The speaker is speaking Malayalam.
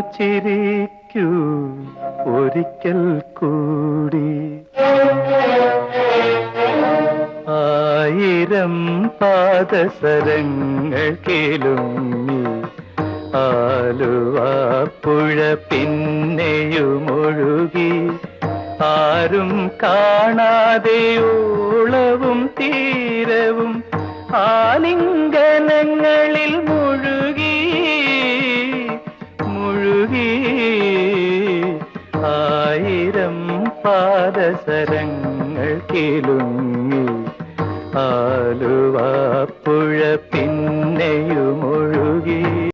ചിരിക്കൂ ഒരിക്കൽ കൂടി. ആയിരം പാദസരങ്ങൾ കേളുങ്ങി ആലുവാപ്പുഴ പിന്നെയുമൊഴുകി. ആരും കാണാതെ ഓളവും തീരവും ആലിംഗനം